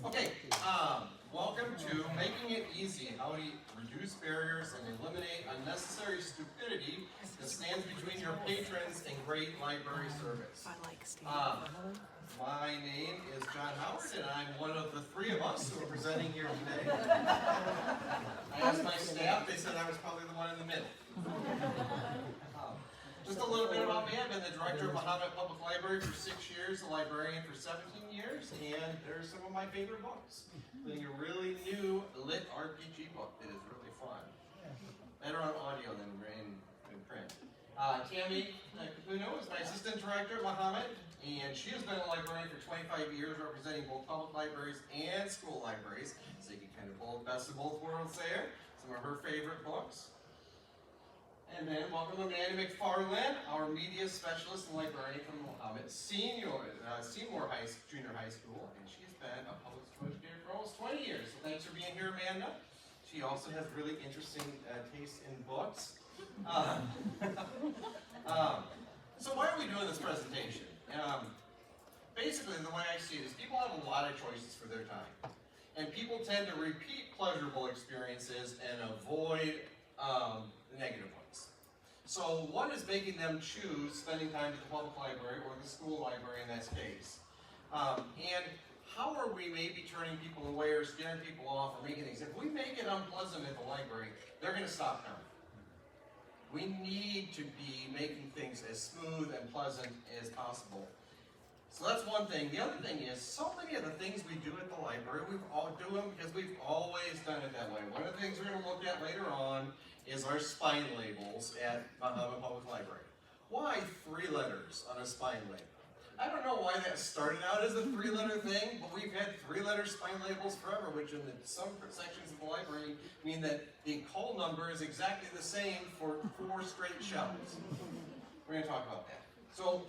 Okay, welcome to Making It Easy, how to reduce barriers and eliminate unnecessary stupidity that stands between your patrons and great library service. My name is John Howard, and I'm one of the three of us who are presenting here today. I asked my staff, they said I was probably the one in the middle. Just a little bit about me. I've been the director of Mahomet Public Library for 6 years, a librarian for 17 years, and there's some of my favorite books, including a really new lit RPG book that is really fun. Better on audio than in print. Tammy Caputo is my assistant director at Mahomet, and she has been a librarian for 25 years, representing both public libraries and school libraries, so you can kind of pull the best of both worlds there. Some of her favorite books. And then welcome to McFarland, our media specialist and librarian from Mahomet Seymour Junior High School, and she's been a public school educator for almost 20 years. So thanks for being here, Amanda. She also has really interesting taste in books. So why are we doing this presentation? Basically, the way I see it is people have a lot of choices for their time, and people tend to repeat pleasurable experiences and avoid negative ones. So what is making them choose spending time at the public library or the school library in this case? And how are we maybe turning people away or scaring people off or making things? If we make it unpleasant at the library, they're going to stop coming. We need to be making things as smooth and pleasant as possible. So that's one thing. The other thing is, so many of the things we do at the library, we all do them because we've always done it that way. One of the things we're going to look at later on is our spine labels at Mahomet Public Library. Why 3 letters on a spine label? I don't know why that started out as a 3-letter thing, but we've had 3-letter spine labels forever, which in some sections of the library mean that the call number is exactly the same for 4 straight shelves. We're going to talk about that. So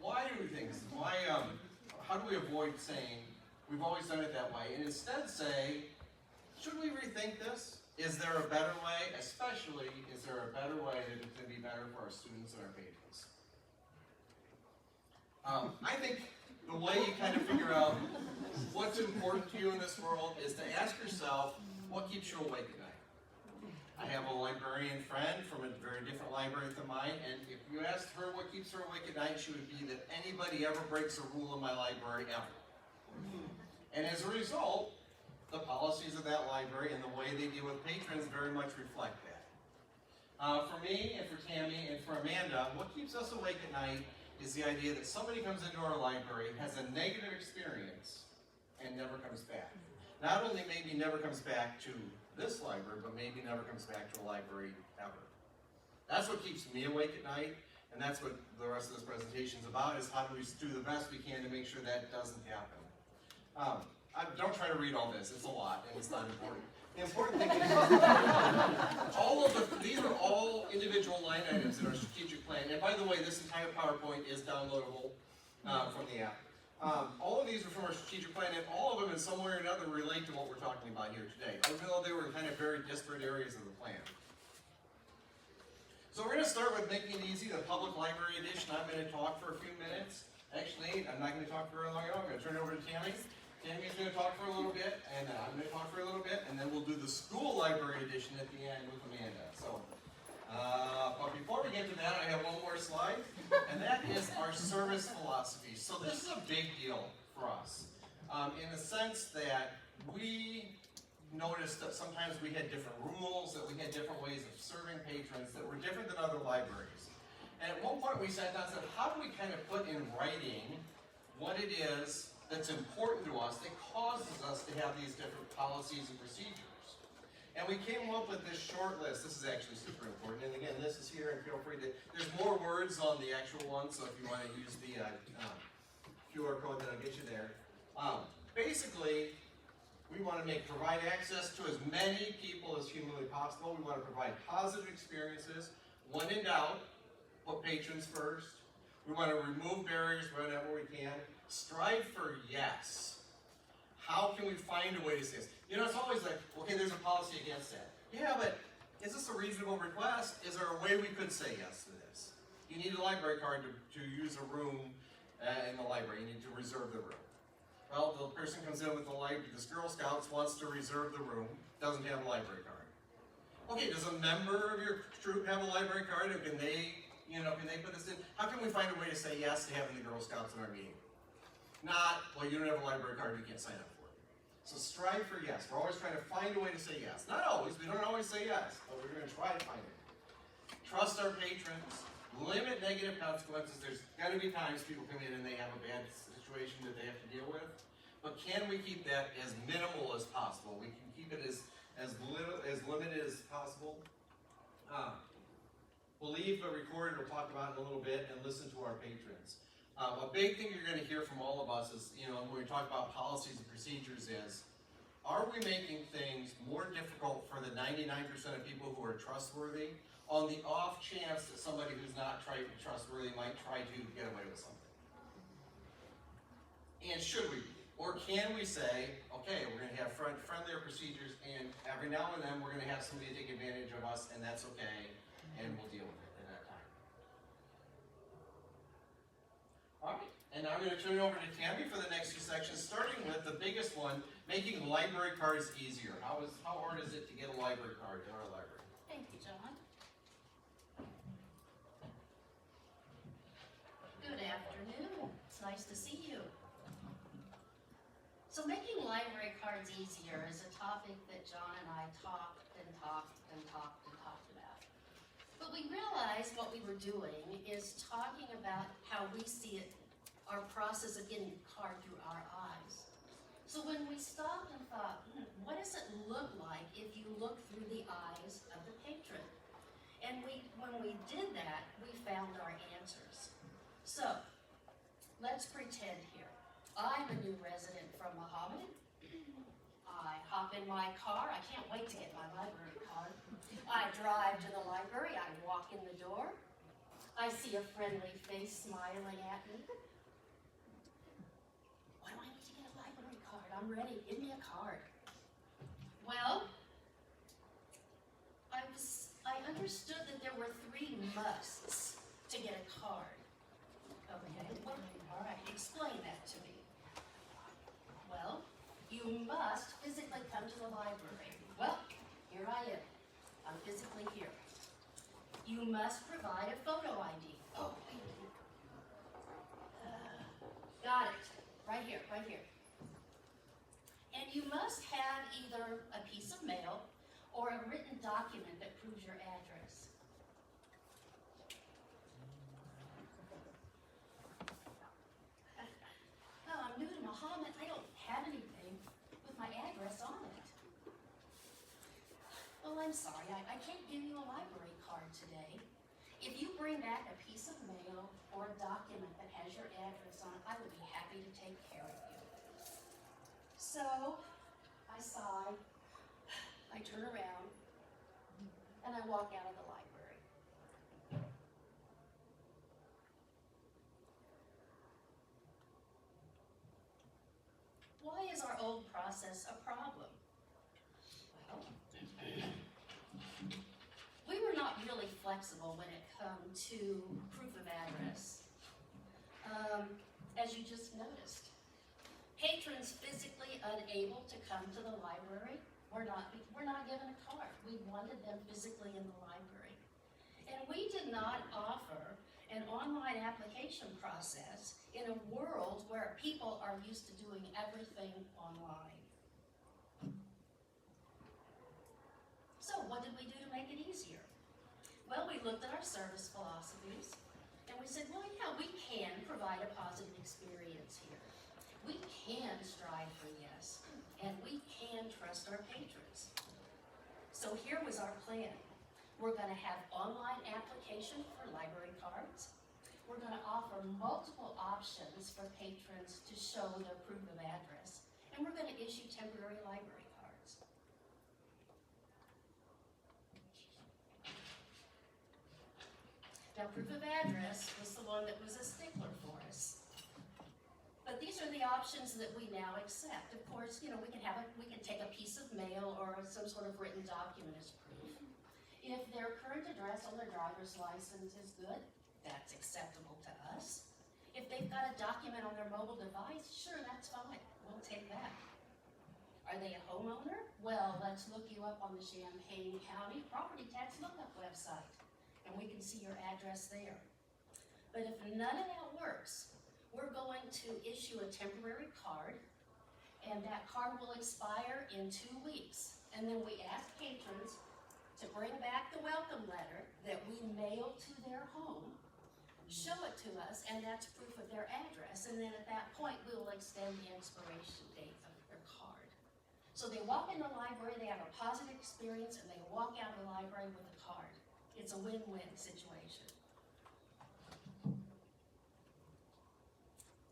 why do we think this? How do we avoid saying we've always done it that way, and instead say, should we rethink this? Is there a better way? Especially, is there a better way that it's going to be better for our students and our patrons? I think the way you kind of figure out what's important to you in this world is to ask yourself, what keeps you awake at night? I have a librarian friend from a very different library than mine, and if you asked her what keeps her awake at night, she would be that anybody ever breaks a rule in my library ever. And as a result, the policies of that library and the way they deal with patrons very much reflect that. For me, and for Tammy, and for Amanda, what keeps us awake at night is the idea that somebody comes into our library, has a negative experience, and never comes back. Not only maybe never comes back to this library, but maybe never comes back to a library ever. That's what keeps me awake at night, and that's what the rest of this presentation is about, is how do we do the best we can to make sure that doesn't happen. Don't try to read all this, it's a lot, and it's not important. The important thing is, these are all individual line items in our strategic plan, and by the way, this entire PowerPoint is downloadable from the app. All of these are from our strategic plan, and all of them in some way or another relate to what we're talking about here today, even though they were in kind of very disparate areas of the plan. So we're going to start with Making It Easy, the Public Library Edition. I'm going to talk for a few minutes. Actually, I'm not going to talk for very long at all. I'm going to turn it over to Tammy. Tammy's going to talk for a little bit, and I'm going to talk for a little bit, and then we'll do the School Library Edition at the end with Amanda. So, but before we get to that, I have one more slide, and that is our service philosophy. So this is a big deal for us, in the sense that we noticed that sometimes we had different rules, that we had different ways of serving patrons that were different than other libraries. And at one point we sat down and said, how do we kind of put in writing what it is that's important to us that causes us to have these different policies and procedures? And we came up with this short list. This is actually super important. And again, this is here, and feel free to, there's more words on the actual one, so if you want to use the QR code, then I'll get you there. Basically, we want to provide access to as many people as humanly possible. We want to provide positive experiences. When in doubt, put patrons first. We want to remove barriers whenever we can. Strive for yes. How can we find a way to say this? You know, it's always like, okay, there's a policy against that. Yeah, but is this a reasonable request? Is there a way we could say yes to this? You need a library card to use a room in the library. You need to reserve the room. Well, the person comes in with the library, this Girl Scouts wants to reserve the room, doesn't have a library card. Okay, does a member of your troop have a library card, and can they put this in? How can we find a way to say yes to having the Girl Scouts in our meeting? Not, well, you don't have a library card, you can't sign up for it. So strive for yes. We're always trying to find a way to say yes. Not always, we don't always say yes, but we're going to try to find it. Trust our patrons. Limit negative consequences. There's going to be times people come in and they have a bad situation that they have to deal with. But can we keep that as minimal as possible? We can keep it as limited as possible. Believe but record, we'll talk about in a little bit, and listen to our patrons. A big thing you're going to hear from all of us is, when we talk about policies and procedures is, are we making things more difficult for the 99% of people who are trustworthy on the off chance that somebody who's not trustworthy might try to get away with something? And should we? Or can we say, okay, we're going to have friendlier procedures, and every now and then we're going to have somebody take advantage of us, and that's okay, and we'll deal with it at that time. All right, and now I'm going to turn it over to Tammy for the next few sections, starting with the biggest one, making library cards easier. How hard is it to get a library card in our library? Thank you, John. Good afternoon. It's nice to see you. So making library cards easier is a topic that John and I talked about. But we realized what we were doing is talking about how we see it, our process of getting a card through our eyes. So when we stopped and thought, what does it look like if you look through the eyes of the patron? And when we did that, we found our answers. So let's pretend here. I'm a new resident from Mahomet. I hop in my car. I can't wait to get my library card. I drive to the library. I walk in the door. I see a friendly face smiling at me. What do I need to get a library card? I'm ready. Give me a card. Well, I understood that there were 3 musts to get a card. Okay, well, all right, explain that to me. Well, you must physically come to the library. Well, here I am. I'm physically here. You must provide a photo ID. Oh, wait. Got it. Right here, right here. And you must have either a piece of mail or a written document that proves your address. Oh, I'm new to Mahomet. I don't have anything with my address on it. Well, I'm sorry. I can't give you a library card today. If you bring back a piece of mail or a document that has your address on it, I would be happy to take care of you. So, I sigh, I turn around, and I walk out of the library. Why is our old process a problem? Well, we were not really flexible when it come to proof of address. As you just noticed, patrons physically unable to come to the library were not given a card. We wanted them physically in the library. And we did not offer an online application process in a world where people are used to doing everything online. So what did we do to make it easier? Well, we looked at our service philosophies and we said, well, yeah, we can provide a positive experience here. We can strive for yes, and we can trust our patrons. So here was our plan. We're going to have online application for library cards. We're going to offer multiple options for patrons to show their proof of address. And we're going to issue temporary library cards. Now, proof of address was the one that was a stickler for us. But these are the options that we now accept. Of course, we can take a piece of mail or some sort of written document as proof. If their current address on their driver's license is good, that's acceptable to us. If they've got a document on their mobile device, sure, that's fine. We'll take that. Are they a homeowner? Well, let's look you up on the Champaign County Property Tax Lookup website, and we can see your address there. But if none of that works, we're going to issue a temporary card, and that card will expire in 2 weeks. And then we ask patrons to bring back the welcome letter that we mailed to their home, show it to us, and that's proof of their address. And then at that point, we will extend the expiration date of their card. So they walk in the library, they have a positive experience, and they walk out of the library with a card. It's a win-win situation.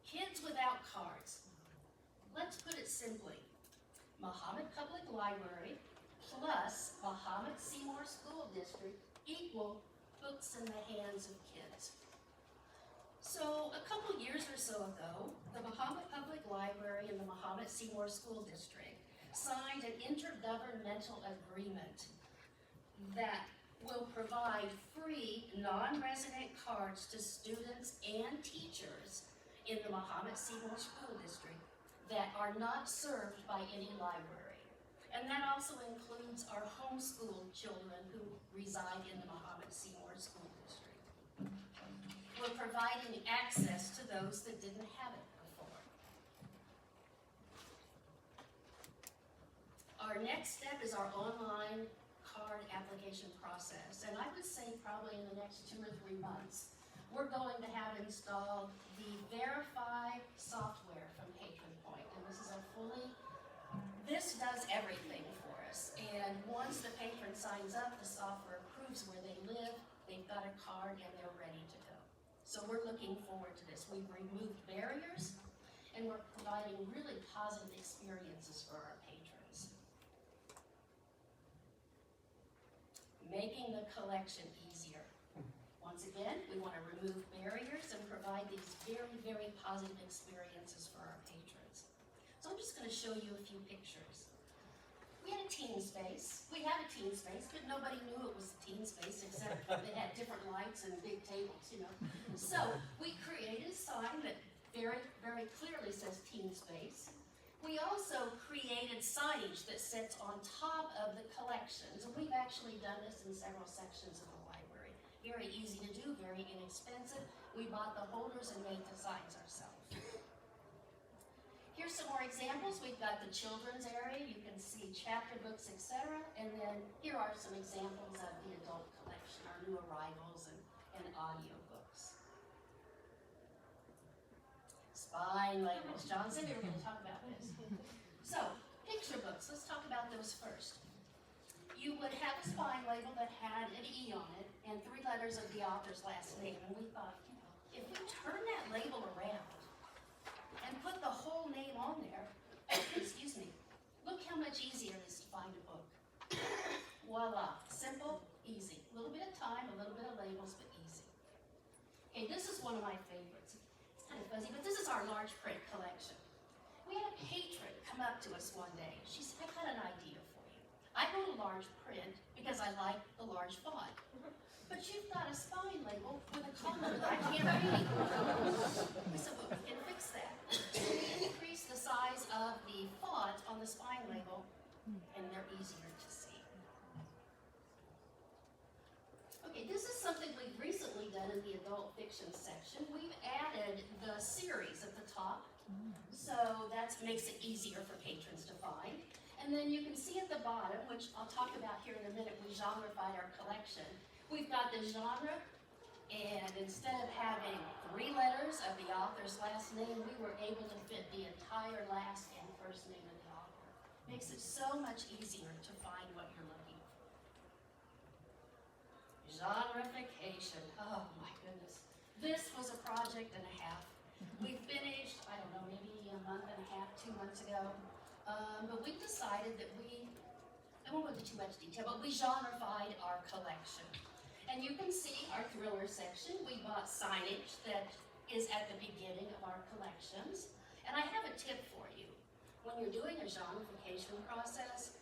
Kids without cards. Let's put it simply. Mahomet Public Library plus Mahomet Seymour School District equal books in the hands of kids. So a couple years or so ago, the Mahomet Public Library and the Mahomet Seymour School District signed an intergovernmental agreement that will provide free non-resident cards to students and teachers in the Mahomet Seymour School District that are not served by any library. And that also includes our homeschool children who reside in the Mahomet Seymour School District. We're providing access to those that didn't have it before. Our next step is our online card application process. And I would say probably in the next 2 or 3 months, we're going to have installed the Verify software from Patron Point. And this does everything for us. And once the patron signs up, the software proves where they live, they've got a card, and they're ready to go. So we're looking forward to this. We've removed barriers, and we're providing really positive experiences for our patrons. Making the collection easier. Once again, we want to remove barriers and provide these very, very positive experiences for our patrons. So I'm just going to show you a few pictures. We had a teen space. We had a teen space, but nobody knew it was a teen space except they had different lights and big tables, you know. So we created a sign that very, very clearly says teen space. We also created signage that sits on top of the collections, and we've actually done this in several sections of the library. Very easy to do, very inexpensive. We bought the holders and made the signs ourselves. Here's some more examples. We've got the children's area. You can see chapter books, etc. And then here are some examples of the adult collection, our new arrivals and audio books. Spine labels. John said we were going to talk about this. So, picture books. Let's talk about those first. You would have a spine label that had an E on it and 3 letters of the author's last name. And we thought, you know, if we turn that label around and put the whole name on there, excuse me, look how much easier it is to find a book. Voila, simple, easy. A little bit of time, a little bit of labels, but easy. Okay, this is one of my favorites. It's kind of fuzzy, but this is our large print collection. We had a patron come up to us one day. She said, I've got an idea for you. I go to large print because I like the large font. But you've got a spine label with a comma that I can't read. We said, well, we can fix that. We increase the size of the font on the spine label, and they're easier to see. Okay, this is something we've recently done in the adult fiction section. We've added the series at the top, so that makes it easier for patrons to find. And then you can see at the bottom, which I'll talk about here in a minute, we genreified our collection. We've got the genre, and instead of having 3 letters of the author's last name, we were able to fit the entire last and first name of the author. Makes it so much easier to find what you're looking for. Genreification, oh my goodness. This was a project and a half. We finished, I don't know, maybe a month and a half, 2 months ago. But we decided that I won't go into too much detail, but we genreified our collection. And you can see our thriller section. We bought signage that is at the beginning of our collections. And I have a tip for you. When you're doing a genreification process,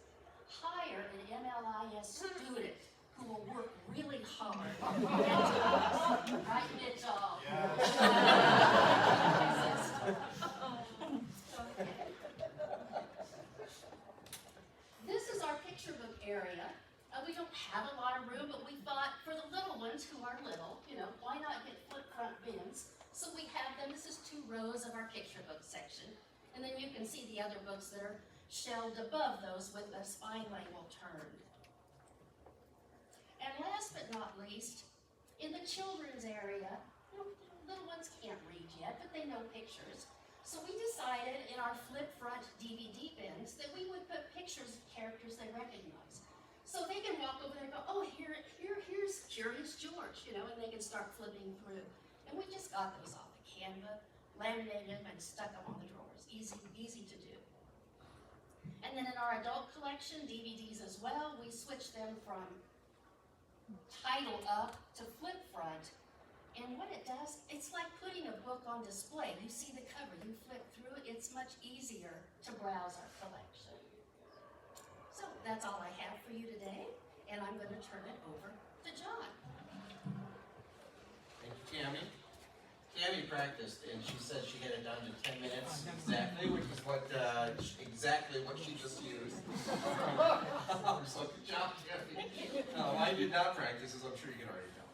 hire an MLIS student who will work really hard to get to us. Right, Mitchell? Yeah. Okay. have a lot of room, but we thought for the little ones who are little, you know, why not get flip front bins? So we have them, this is 2 rows of our picture book section. And then you can see the other books that are shelved above those with the spine label turned. And last but not least, in the children's area, you know, little ones can't read yet, but they know pictures. So we decided in our flip front DVD bins that we would put pictures of characters they recognize. So they can walk over there and go, oh, here's Curious George, you know, and they can start flipping through. And we just got those off of Canva, laminated them, and stuck them on the drawers. Easy to do. And then in our adult collection, DVDs as well, we switched them from title up to flip front. And what it does, it's like putting a book on display. You see the cover, you flip through it, it's much easier to browse our collection. So that's all I have for you today, and I'm going to turn it over to John. Thank you, Tammy. Tammy practiced, and she said she had it down to 10 minutes exactly, which is what exactly what she just used. So good job, Tammy. I did not practice, as I'm sure you can already tell.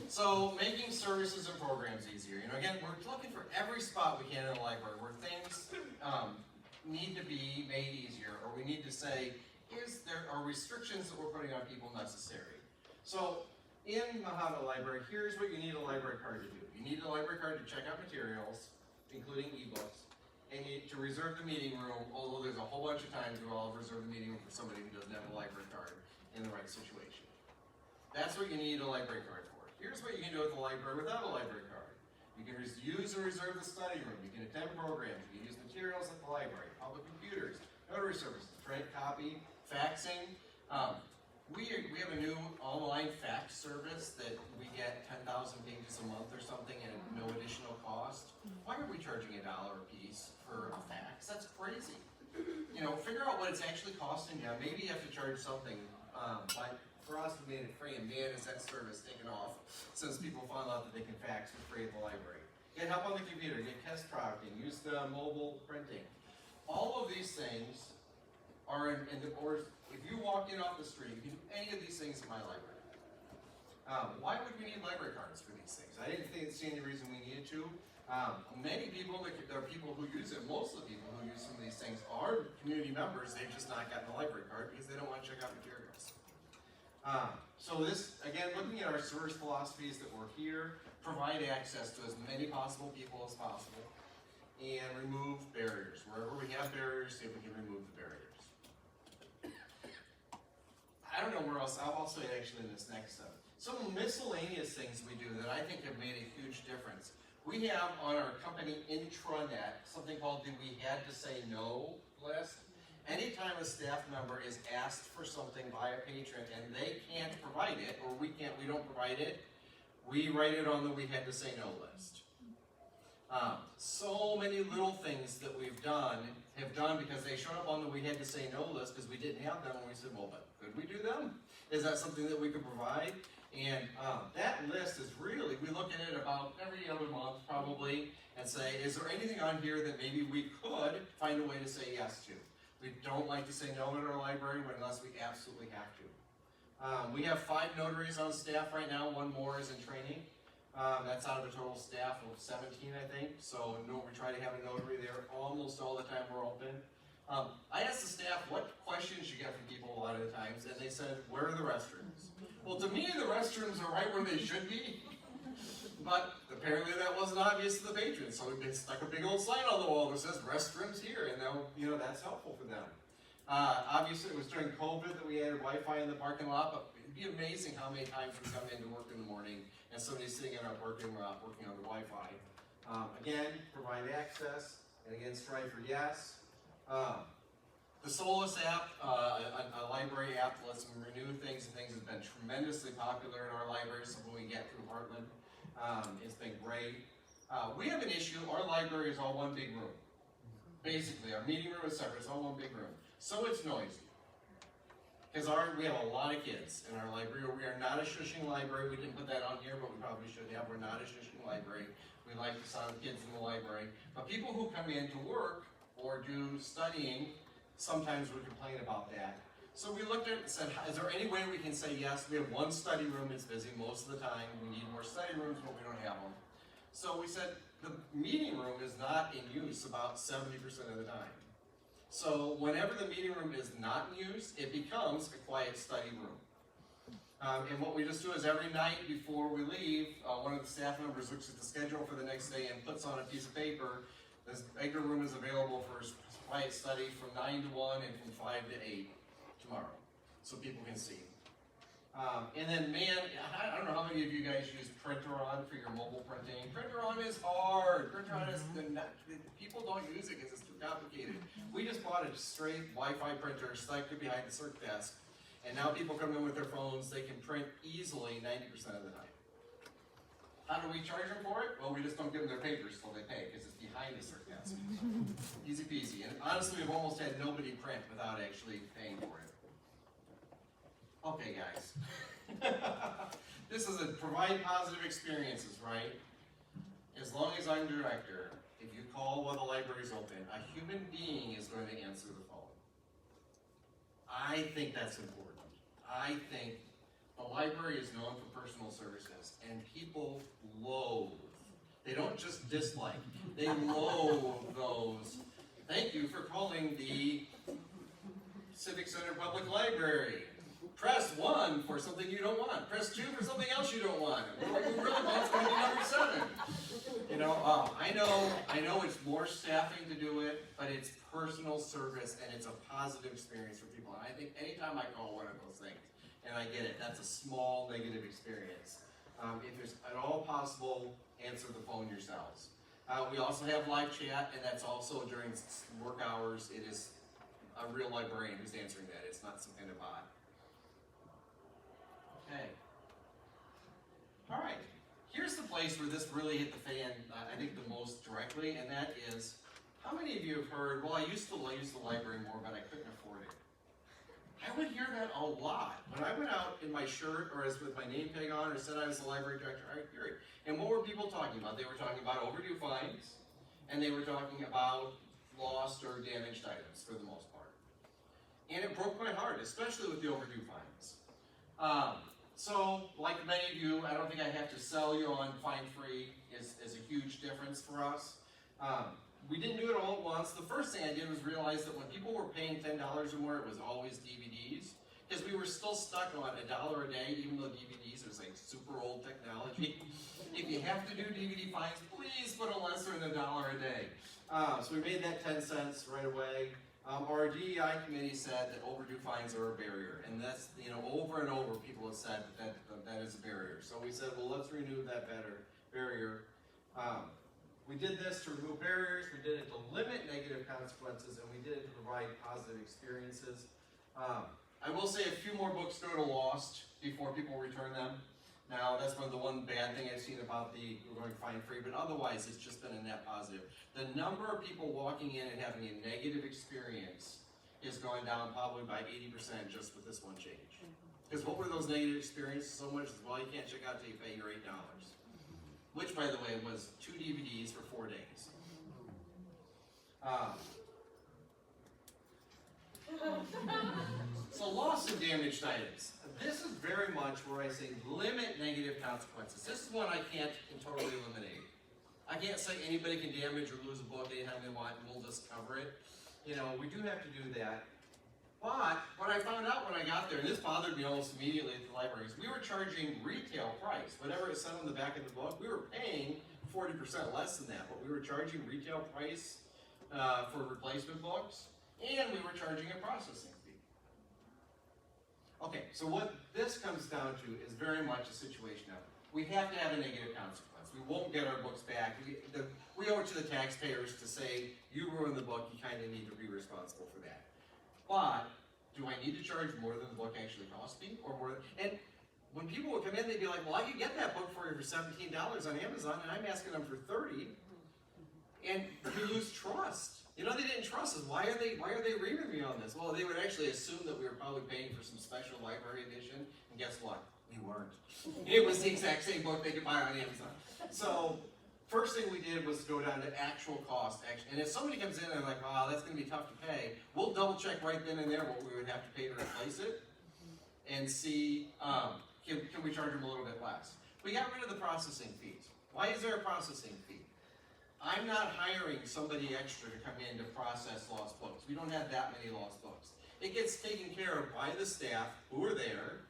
So making services and programs easier. You know, again, we're looking for every spot we can in the library where things need to be made easier, or we need to say, are restrictions that we're putting on people necessary? So in Mahomet Library, here's what you need a library card to do. You need a library card to check out materials, including ebooks, and you need to reserve the meeting room, although there's a whole bunch of times where I'll reserve the meeting room for somebody who doesn't have a library card in the right situation. That's what you need a library card for. Here's what you can do at the library without a library card. You can use and reserve the study room. You can attend programs. You can use materials at the library, public computers, notary services, print, copy, faxing. We have a new online fax service that we get 10,000 pages a month or something at no additional cost. Why are we charging $1 a piece for a fax? That's crazy. You know, figure out what it's actually costing you. Maybe you have to charge something, but for us, we made it free, and man, is that service taken off since people found out that they can fax for free at the library. Get help on the computer, get test producting, use the mobile printing. All of these things are or if you walk in off the street, you can do any of these things in my library. Why would we need library cards for these things? I didn't see any reason we needed to. Many people, there are people who use it, most of the people who use some of these things are community members, they've just not gotten a library card because they don't want to check out materials. So this, again, looking at our service philosophies that were here, provide access to as many possible people as possible, and remove barriers. Wherever we have barriers, see if we can remove the barriers. I don't know where else, I'll also actually in this next step. Some miscellaneous things we do that I think have made a huge difference. We have on our company intranet something called the We Had to Say No list. Anytime a staff member is asked for something by a patron and they can't provide it, or we don't provide it, we write it on the We Had to Say No list. So many little things that we've done have done because they showed up on the We Had to Say No list because we didn't have them, and we said, well, but could we do them? Is that something that we could provide? And that list is really, we look at it about every other month probably and say, is there anything on here that maybe we could find a way to say yes to? We don't like to say no at our library unless we absolutely have to. We have 5 notaries on staff right now, 1 more is in training. That's out of a total staff of 17, I think. So no, we try to have a notary there almost all the time we're open. I asked the staff what questions you get from people a lot of the times, and they said, where are the restrooms? Well, to me, the restrooms are right where they should be, but apparently that wasn't obvious to the patrons, so we stuck a big old sign on the wall that says restrooms here, and now, that's helpful for them. Obviously, it was during COVID that we added Wi-Fi in the parking lot, but it'd be amazing how many times we come in to work in the morning and somebody's sitting in our parking lot working on the Wi-Fi. Again, provide access, and again, strive for yes. The Solus app, a library app that lets them renew things and things has been tremendously popular in our library, something we get through Heartland. It's been great. We have an issue, our library is all one big room. Basically, our meeting room is separate, it's all one big room. So it's noisy. Because we have a lot of kids in our library. We are not a shushing library. We didn't put that on here, but we probably should have. We're not a shushing library. We like the sound of kids in the library. But people who come in to work or do studying sometimes would complain about that. So we looked at it and said, is there any way we can say yes? We have one study room that's busy most of the time. We need more study rooms, but we don't have them. So we said the meeting room is not in use about 70% of the time. So whenever the meeting room is not in use, it becomes a quiet study room. And what we just do is every night before we leave, one of the staff members looks at the schedule for the next day and puts on a piece of paper, this regular room is available for quiet study from 9 to 1 and from 5 to 8 tomorrow, so people can see. And then, man, I don't know how many of you guys use Printer-On for your mobile printing. Printer-On is hard. Printer-On is, people don't use it because it's too complicated. We just bought a straight Wi-Fi printer, stuck it behind the circ desk, and now people come in with their phones, they can print easily 90% of the time. How do we charge them for it? Well, we just don't give them their papers till they pay, because it's behind the circ desk. Easy peasy. And honestly, we've almost had nobody print without actually paying for it. Okay, guys. This is a provide positive experiences, right? As long as I'm director, if you call while the library's open, a human being is going to answer the phone. I think that's important. I think the library is known for personal services, and people loathe. They don't just dislike, they loathe those. Thank you for calling the Civic Center Public Library. Press 1 for something you don't want. Press 2 for something else you don't want. What we really want is going to be number 7. You know, I know it's more staffing to do it, but it's personal service and it's a positive experience for people. And I think anytime I call one of those things, and I get it, that's a small negative experience. If it's at all possible, answer the phone yourselves. We also have live chat, and that's also during work hours. It is a real librarian who's answering that. It's not some kind of bot. Okay. All right. Here's the place where this really hit the fan, I think, the most directly, and that is, how many of you have heard, well, I used to use the library more, but I couldn't afford it? I would hear that a lot. When I went out in my shirt, or as with my name tag on, or said I was the library director, I would hear it. And what were people talking about? They were talking about overdue fines, and they were talking about lost or damaged items, for the most part. And it broke my heart, especially with the overdue fines. So, like many of you, I don't think I have to sell you on fine-free is a huge difference for us. We didn't do it all at once. The first thing I did was realize that when people were paying $10 or more, it was always DVDs. Because we were still stuck on $1 a day, even though DVDs is like super old technology. If you have to do DVD fines, please put a lesser than $1 a day. So we made that 10 cents right away. Our DEI committee said that overdue fines are a barrier, and that's, you know, over and over people have said that is a barrier. So we said, well, let's remove that barrier. We did this to remove barriers, we did it to limit negative consequences, and we did it to provide positive experiences. I will say a few more books go to lost before people return them. Now, that's the one bad thing I've seen about we're going fine-free, but otherwise it's just been a net positive. The number of people walking in and having a negative experience is going down probably by 80% just with this one change. Because what were those negative experiences so much? Well, you can't check out till you pay your $8. Which, by the way, was 2 DVDs for 4 days. So loss and damaged items. This is very much where I say limit negative consequences. This is one I can't totally eliminate. I can't say anybody can damage or lose a book anytime they want, and we'll just cover it. You know, we do have to do that. But what I found out when I got there, and this bothered me almost immediately at the libraries, we were charging retail price. Whatever it said on the back of the book, we were paying 40% less than that, but we were charging retail price for replacement books, and we were charging a processing fee. Okay, so what this comes down to is very much a situation of, we have to have a negative consequence. We won't get our books back. We owe it to the taxpayers to say, you ruined the book, you kind of need to be responsible for that. But, do I need to charge more than the book actually cost me? Or more? And when people would come in, they'd be like, well, I could get that book for you for $17 on Amazon, and I'm asking them for $30. And you lose trust. You know, they didn't trust us. Why are they reaming me on this? Well, they would actually assume that we were probably paying for some special library edition, and guess what? We weren't. It was the exact same book they could buy on Amazon. So, first thing we did was go down to actual cost. And if somebody comes in and like, wow, that's gonna be tough to pay, we'll double check right then and there what we would have to pay to replace it and see, can we charge them a little bit less. We got rid of the processing fees. Why is there a processing fee? I'm not hiring somebody extra to come in to process lost books. We don't have that many lost books. It gets taken care of by the staff who are there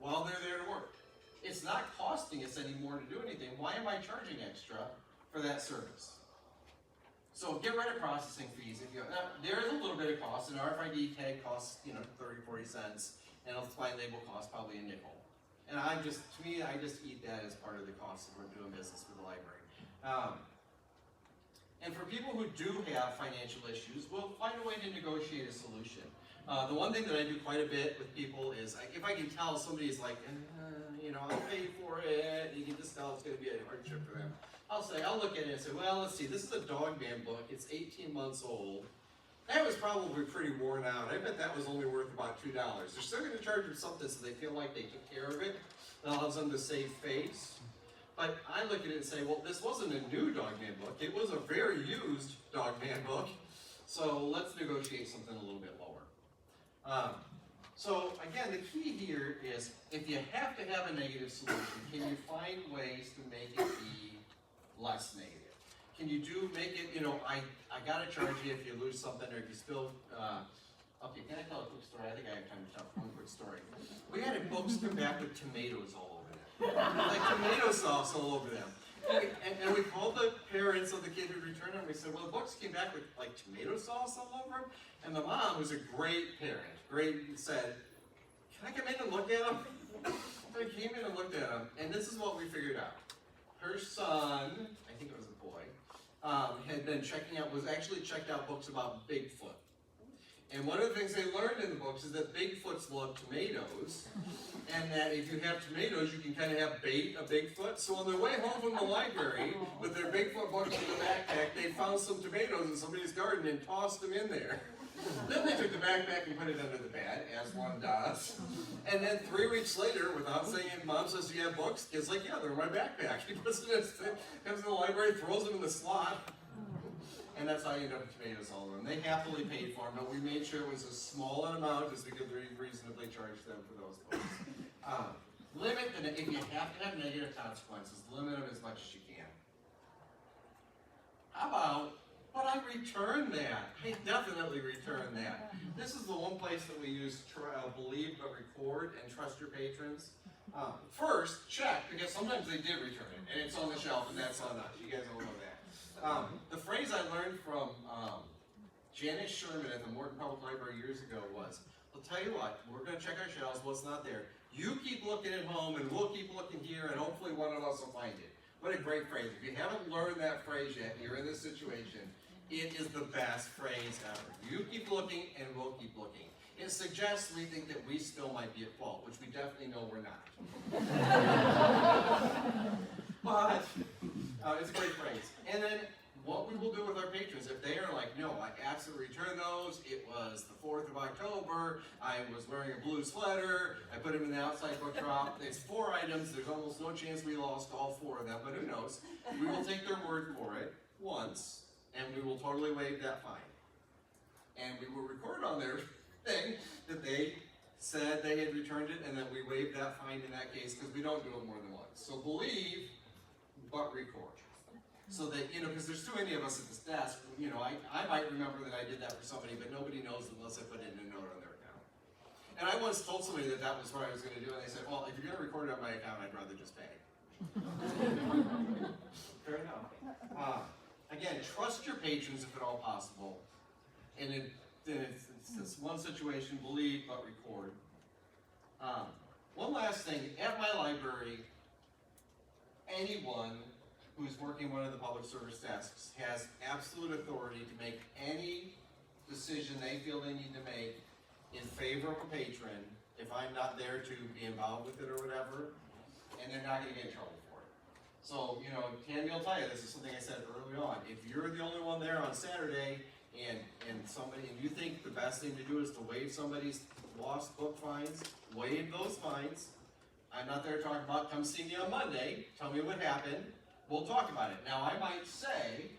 while they're there to work. It's not costing us any more to do anything. Why am I charging extra for that service? So get rid of processing fees. If you, there is a little bit of cost. An RFID tag costs 30, 40 cents, and a flight label costs probably a nickel. And I just eat that as part of the cost if we're doing business with the library. And for people who do have financial issues, we'll find a way to negotiate a solution. The one thing that I do quite a bit with people is, if I can tell somebody's like, I'll pay for it, you can just tell it's going to be a hardship for them. I'll look at it and say, well, let's see, this is a Dogman book, it's 18 months old. That was probably pretty worn out. I bet that was only worth about $2. They're still going to charge them something so they feel like they took care of it. That allows them to save face. But I look at it and say, well, this wasn't a new Dogman book. It was a very used Dogman book. So let's negotiate something a little bit lower. So again, the key here is, if you have to have a negative solution, can you find ways to make it be less negative? Can you make it, I gotta charge you if you lose something or if you spill, okay, can I tell a quick story? I think I have time to tell one quick story. We had books come back with tomatoes all over them. Like tomato sauce all over them. And we called the parents of the kid who returned them. We said, well, the books came back with like tomato sauce all over them. And the mom, who's a great parent, said, can I come in and look at them? So I came in and looked at them, and this is what we figured out. Her son, I think it was a boy, had been actually checked out books about Bigfoot. And one of the things they learned in the books is that Bigfoots love tomatoes, and that if you have tomatoes, you can kind of have bait a Bigfoot. So on their way home from the library, with their Bigfoot books in the backpack, they found some tomatoes in somebody's garden and tossed them in there. Then they took the backpack and put it under the bed, as one does. And then 3 weeks later, without saying it, Mom says, do you have books? Kid's like, yeah, they're in my backpack. He puts it in his thing, comes in the library, throws them in the slot. And that's how you end up with tomatoes all over them. They happily paid for them, but we made sure it was a small amount just because we reasonably charged them for those books. If you have to have negative consequences, limit them as much as you can. How about, but I return that. I definitely return that. This is the one place that we use believe but record and trust your patrons. First, check, because sometimes they did return it, and it's on the shelf, and that's on us. You guys all know that. The phrase I learned from Janice Sherman at the Morton Public Library years ago was, I'll tell you what, we're going to check our shelves, what's not there. You keep looking at home, and we'll keep looking here, and hopefully one of us will find it. What a great phrase. If you haven't learned that phrase yet, and you're in this situation, it is the best phrase ever. You keep looking, and we'll keep looking. It suggests we think that we still might be at fault, which we definitely know we're not. But it's a great phrase. And then what we will do with our patrons, if they are like, no, I absolutely return those, it was the 4th of October, I was wearing a blue sweater, I put them in the outside book drop, it's 4 items, there's almost no chance we lost all 4 of them, but who knows. We will take their word for it once, and we will totally waive that fine. And we will record on their thing that they said they had returned it, and that we waived that fine in that case, because we don't do it more than once. So believe, but record. So that, because there's too many of us at this desk, I might remember that I did that for somebody, but nobody knows unless I put it in a note on their account. And I once told somebody that that was what I was going to do, and they said, well, if you're going to record it on my account, I'd rather just pay. Fair enough. Again, trust your patrons if at all possible. And it's this one situation, believe but record. One last thing, at my library, anyone who's working one of the public service desks has absolute authority to make any decision they feel they need to make in favor of a patron if I'm not there to be involved with it or whatever, and they're not going to get in trouble for it. So, Tammy will tell you, this is something I said early on. If you're the only one there on Saturday and you think the best thing to do is to waive somebody's lost book fines, waive those fines. I'm not there talking about, come see me on Monday, tell me what happened. we'll talk about it. Now, I might say,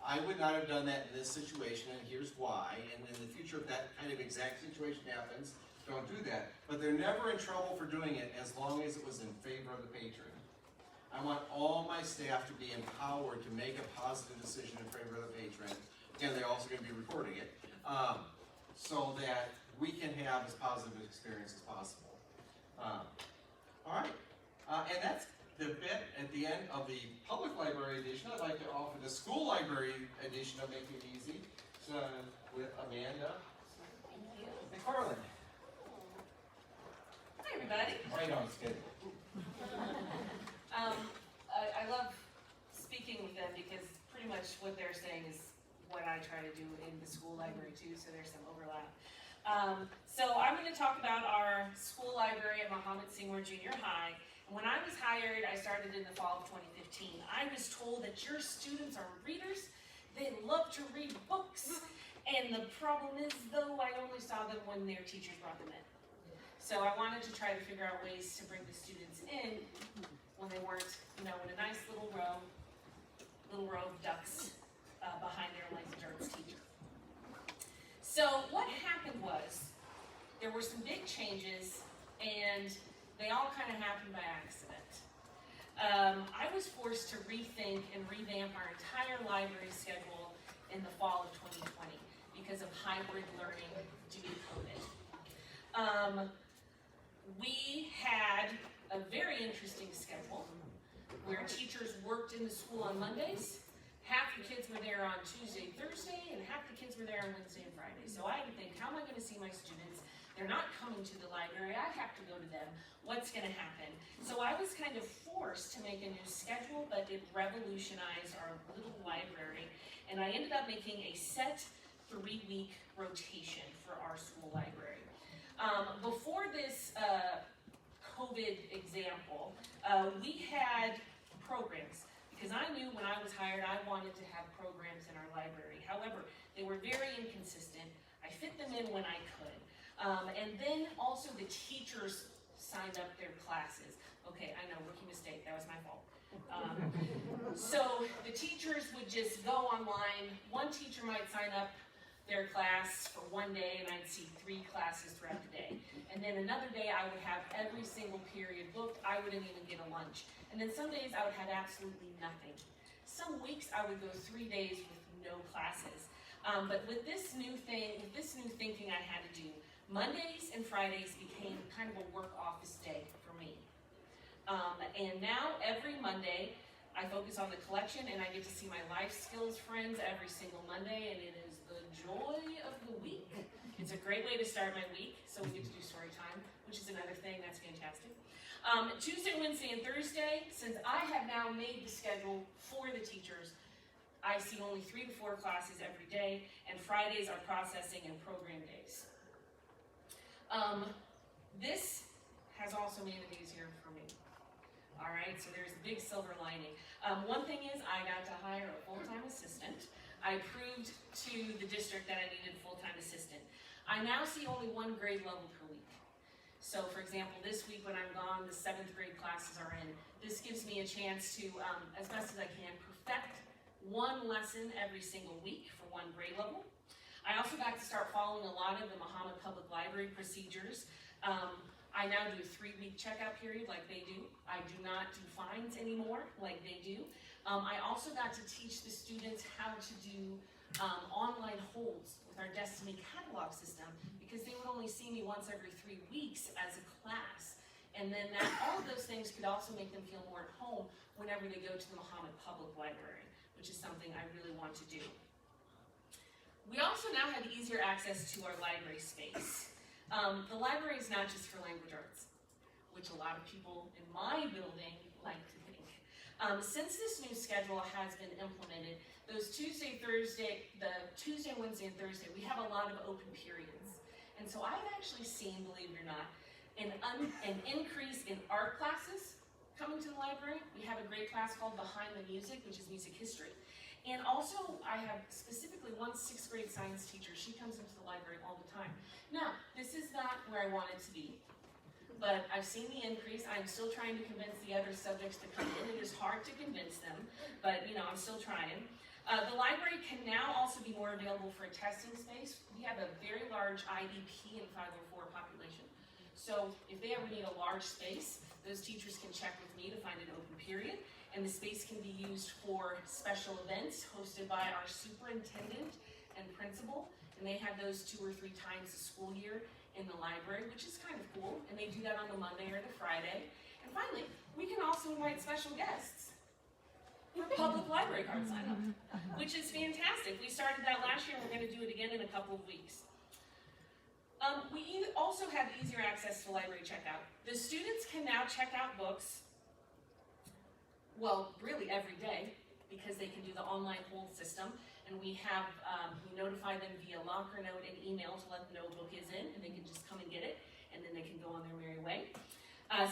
I would not have done that in this situation, and here's why. And in the future, if that kind of exact situation happens, don't do that. But they're never in trouble for doing it as long as it was in favor of the patron. I want all my staff to be empowered to make a positive decision in favor of the patron. Again, they're also going to be recording it, so that we can have as positive an experience as possible. All right, and that's the bit at the end of the public library edition. I'd like to offer the school library edition of Make It Easy with Amanda McFarland. Hi, everybody. Right on schedule. I love speaking with them because pretty much what they're saying is what I try to do in the school library too, so there's some overlap. So I'm going to talk about our school library at Mahomet Junior High. And when I was hired, I started in the fall of 2015. I was told that your students are readers, they love to read books, and the problem is, though, I only saw them when their teachers brought them in. So I wanted to try to figure out ways to bring the students in when they weren't, in a nice little row of ducks behind their licensed arts teacher. So what happened was, there were some big changes, and they all kind of happened by accident. I was forced to rethink and revamp our entire library schedule in the fall of 2020 because of hybrid learning due to COVID. We had a very interesting schedule where teachers worked in the school on Mondays, half the kids were there on Tuesday, Thursday, and half the kids were there on Wednesday and Friday. So I would think, how am I going to see my students? They're not coming to the library, I have to go to them. What's going to happen? So I was kind of forced to make a new schedule, but it revolutionized our little library. And I ended up making a set 3-week rotation for our school library. Before this COVID example, we had programs, because I knew when I was hired I wanted to have programs in our library. However, they were very inconsistent. I fit them in when I could. And then also the teachers signed up their classes. Okay, I know, rookie mistake, that was my fault. So the teachers would just go online. One teacher might sign up their class for one day, and I'd see 3 classes throughout the day. And then another day I would have every single period booked. I wouldn't even get a lunch. And then some days I would have absolutely nothing. Some weeks I would go 3 days with no classes. But with this new thinking I had to do, Mondays and Fridays became kind of a work office day for me. And now every Monday I focus on the collection, and I get to see my life skills friends every single Monday, and it is the joy of the week. It's a great way to start my week, so we get to do story time, which is another thing that's fantastic. Tuesday, Wednesday, and Thursday, since I have now made the schedule for the teachers, I see only 3 to 4 classes every day, and Fridays are processing and program days. This has also made it easier for me. All right, so there's a big silver lining. One thing is I got to hire a full-time assistant. I proved to the district that I needed a full-time assistant. I now see only 1 grade level per week. So for example, this week when I'm gone, the 7th grade classes are in. This gives me a chance to, as best as I can, perfect 1 lesson every single week for 1 grade level. I also got to start following a lot of the Mahomet Public Library procedures. I now do a 3-week checkout period like they do. I do not do fines anymore like they do. I also got to teach the students how to do online holds with our Destiny catalog system, because they would only see me once every 3 weeks as a class. And then all of those things could also make them feel more at home whenever they go to the Mahomet Public Library, which is something I really want to do. We also now have easier access to our library space. The library is not just for language arts, which a lot of people in my building like to think. Since this new schedule has been implemented, those Tuesday, Wednesday, and Thursday, we have a lot of open periods. And so I've actually seen, believe it or not, an increase in art classes coming to the library. We have a great class called Behind the Music, which is music history. And also, I have specifically 1 6th grade science teacher. She comes into the library all the time. Now, this is not where I want it to be. but I've seen the increase. I'm still trying to convince the other subjects to come in. It is hard to convince them, but I'm still trying. The library can now also be more available for a testing space. We have a very large IDP and 504 population. So if they ever need a large space, those teachers can check with me to find an open period, and the space can be used for special events hosted by our superintendent and principal, and they have those 2 or 3 times a school year in the library, which is kind of cool, and they do that on the Monday or the Friday. And finally, we can also invite special guests for public library card sign up, which is fantastic. We started that last year, and we're going to do it again in a couple of weeks. We also have easier access to library checkout. The students can now check out books, well, really every day, because they can do the online hold system, and we notify them via locker note and email to let them know a book is in, and they can just come and get it, and then they can go on their merry way.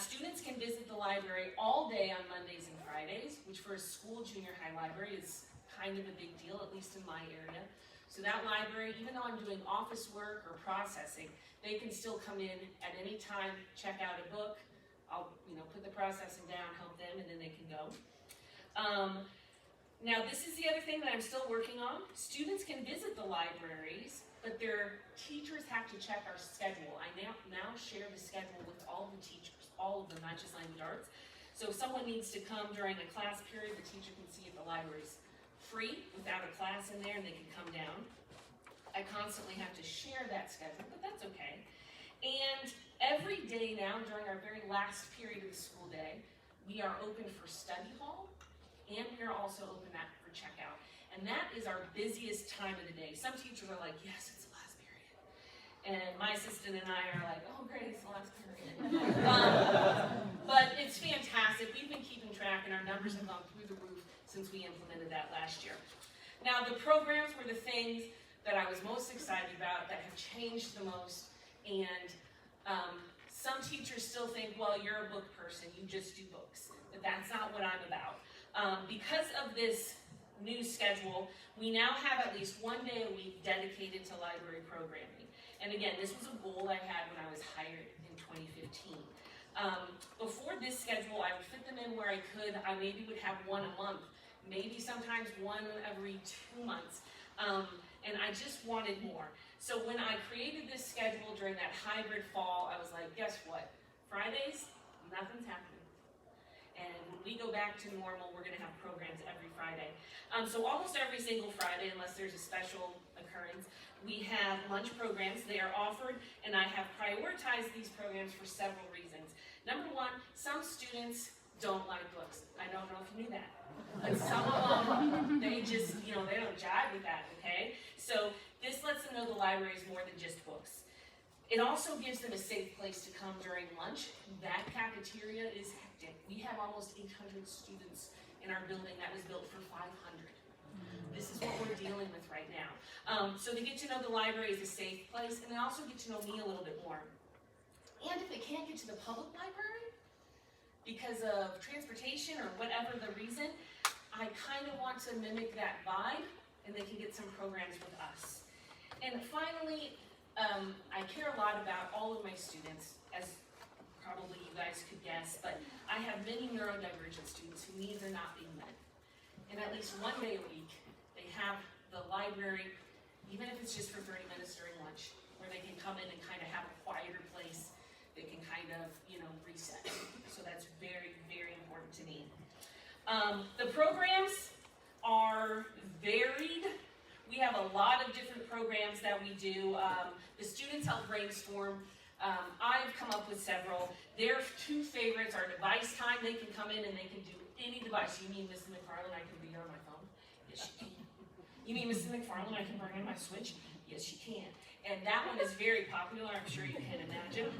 Students can visit the library all day on Mondays and Fridays, which for a school junior high library is kind of a big deal, at least in my area. So that library, even though I'm doing office work or processing, they can still come in at any time, check out a book. I'll put the processing down, help them, and then they can go. Now this is the other thing that I'm still working on. Students can visit the libraries, but their teachers have to check our schedule. I now share the schedule with all the teachers, all of them, not just language arts. So if someone needs to come during a class period, the teacher can see if the library's free without a class in there, and they can come down. I constantly have to share that schedule, but that's okay. And every day now, during our very last period of the school day, we are open for study hall, and we are also open for checkout. And that is our busiest time of the day. Some teachers are like, yes, it's the last period. And my assistant and I are like, oh great, it's the last period. But it's fantastic. We've been keeping track, and our numbers have gone through the roof since we implemented that last year. Now the programs were the things that I was most excited about, that have changed the most, and some teachers still think, well, you're a book person, you just do books, but that's not what I'm about. Because of this new schedule, we now have at least one day a week dedicated to library programming. And again, this was a goal I had when I was hired in 2015. Before this schedule, I would fit them in where I could. I maybe would have one a month, maybe sometimes one every 2 months. And I just wanted more. So when I created this schedule during that hybrid fall, I was like, guess what? Fridays, nothing's happening. And when we go back to normal, we're gonna have programs every Friday. So almost every single Friday, unless there's a special occurrence, we have lunch programs. They are offered, and I have prioritized these programs for several reasons. Number one, some students don't like books. I don't know if you knew that. But some of them, they just, they don't jive with that, okay? So this lets them know the library is more than just books. It also gives them a safe place to come during lunch. That cafeteria is hectic. We have almost 800 students in our building that was built for 500. This is what we're dealing with right now. So they get to know the library is a safe place, and they also get to know me a little bit more. And if they can't get to the public library because of transportation or whatever the reason, I kind of want to mimic that vibe, and they can get some programs with us. And finally, I care a lot about all of my students, as probably you guys could guess, but I have many neurodivergent students whose needs are not being met. And at least one day a week, they have the library, even if it's just for 30 minutes during lunch, where they can come in and kind of have a quieter place. They can kind of, reset. So that's very, very important to me. The programs are varied. We have a lot of different programs that we do. The students help brainstorm. I've come up with several. Their 2 favorites are device time. They can come in and they can do any device. You mean, Mrs. McFarland, I can read on my phone? Yes, you can. You mean, Mrs. McFarland, I can bring in my Switch? Yes, you can. And that one is very popular, I'm sure you can imagine.